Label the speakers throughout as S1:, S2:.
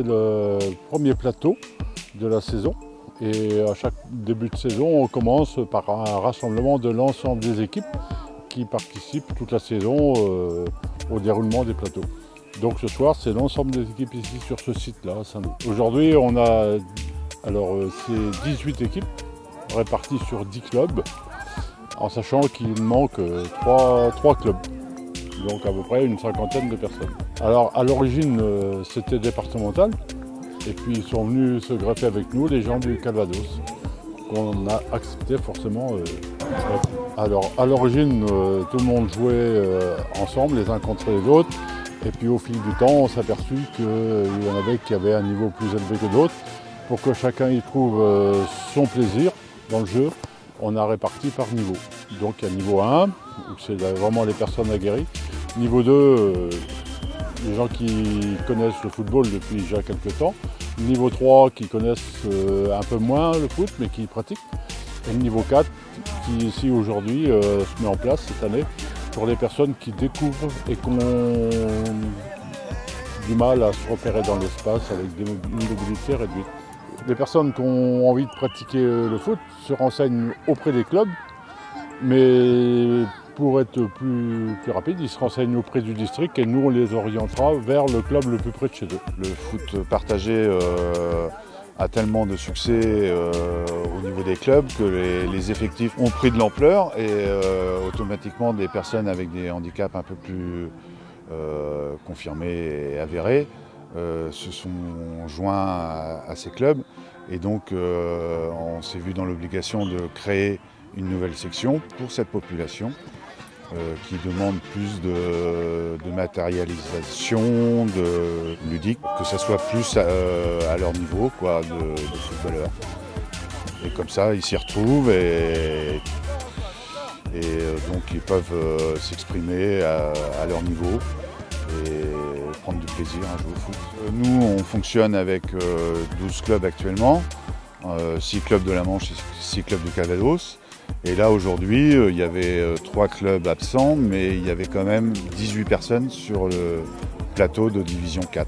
S1: c'est le premier plateau de la saison. Et à chaque début de saison, on commence par un rassemblement de l'ensemble des équipes qui participent toute la saison au déroulement des plateaux. Donc ce soir, c'est l'ensemble des équipes ici sur ce site-là à Saint-Loup. Aujourd'hui, on a c'est 18 équipes réparties sur 10 clubs, en sachant qu'il manque 3 clubs, donc à peu près une cinquantaine de personnes. Alors à l'origine, c'était départemental, et puis ils sont venus se greffer avec nous, les gens du Calvados, qu'on a accepté forcément. Alors à l'origine, tout le monde jouait ensemble, les uns contre les autres, et puis au fil du temps, on s'est aperçu qu'il y en avait qui avaient un niveau plus élevé que d'autres. Pour que chacun y trouve son plaisir dans le jeu, on a réparti par niveau. Donc il y a niveau 1, où c'est vraiment les personnes aguerries. Niveau 2, les gens qui connaissent le football depuis déjà quelques temps. Niveau 3, qui connaissent un peu moins le foot, mais qui pratiquent. Et le niveau 4, qui ici aujourd'hui se met en place cette année, pour les personnes qui découvrent et qui ont du mal à se repérer dans l'espace avec une mobilité réduite. Les personnes qui ont envie de pratiquer le foot se renseignent auprès des clubs, mais pour être plus rapide, ils se renseignent auprès du district et nous on les orientera vers le club le plus près de chez eux.
S2: Le foot partagé a tellement de succès au niveau des clubs que les effectifs ont pris de l'ampleur et automatiquement des personnes avec des handicaps un peu plus confirmés et avérés se sont joints à ces clubs et donc on s'est vu dans l'obligation de créer une nouvelle section pour cette population qui demande plus de matérialisation, de ludique, que ça soit plus à leur niveau quoi, de footballeurs. Et comme ça, ils s'y retrouvent et donc ils peuvent s'exprimer à leur niveau et prendre du plaisir à jouer au foot. Nous, on fonctionne avec 12 clubs actuellement, 6 clubs de la Manche et 6 clubs du Calvados. Et là, aujourd'hui, il y avait 3 clubs absents, mais il y avait quand même 18 personnes sur le plateau de Division 4.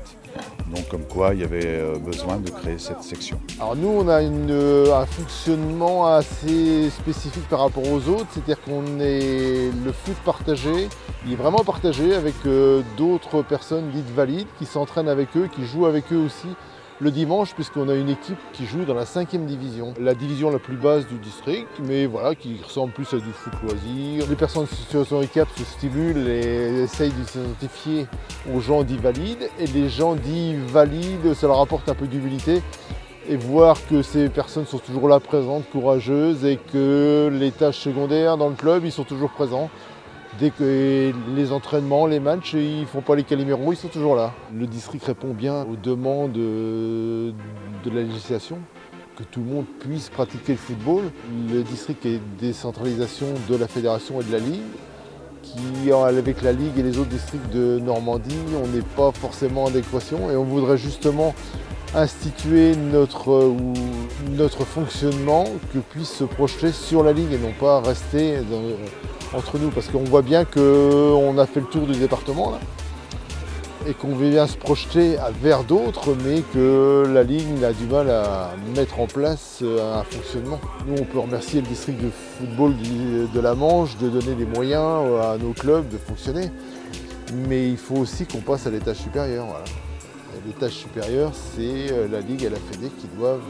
S2: Donc comme quoi, il y avait besoin de créer cette section.
S3: Alors nous, on a un fonctionnement assez spécifique par rapport aux autres, c'est-à-dire qu'on est le foot partagé, il est vraiment partagé avec d'autres personnes dites valides qui s'entraînent avec eux, qui jouent avec eux aussi le dimanche, puisqu'on a une équipe qui joue dans la 5e division, la division la plus basse du district, mais voilà, qui ressemble plus à du foot loisir. Les personnes en situation de handicap se stimulent et essayent de s'identifier aux gens dits valides, et les gens dits valides, ça leur apporte un peu d'humilité, et voir que ces personnes sont toujours là, présentes, courageuses, et que les tâches secondaires dans le club, ils sont toujours présents. Dès que les entraînements, les matchs, ils ne font pas les caliméros, ils sont toujours là. Le district répond bien aux demandes de la législation, que tout le monde puisse pratiquer le football. Le district est décentralisation de la fédération et de la ligue, qui, avec la ligue et les autres districts de Normandie, on n'est pas forcément en adéquation et on voudrait justement instituer notre fonctionnement que puisse se projeter sur la ligue et non pas rester entre nous, parce qu'on voit bien qu'on a fait le tour du département là, et qu'on veut bien se projeter vers d'autres, mais que la ligue a du mal à mettre en place un fonctionnement. Nous, on peut remercier le district de football de la Manche de donner des moyens à nos clubs de fonctionner, mais il faut aussi qu'on passe à l'étage supérieur. Voilà. L'étage supérieur, c'est la ligue et la fédé qui doivent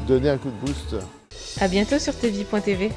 S3: donner un coup de boost.
S4: À bientôt sur tvie.tv.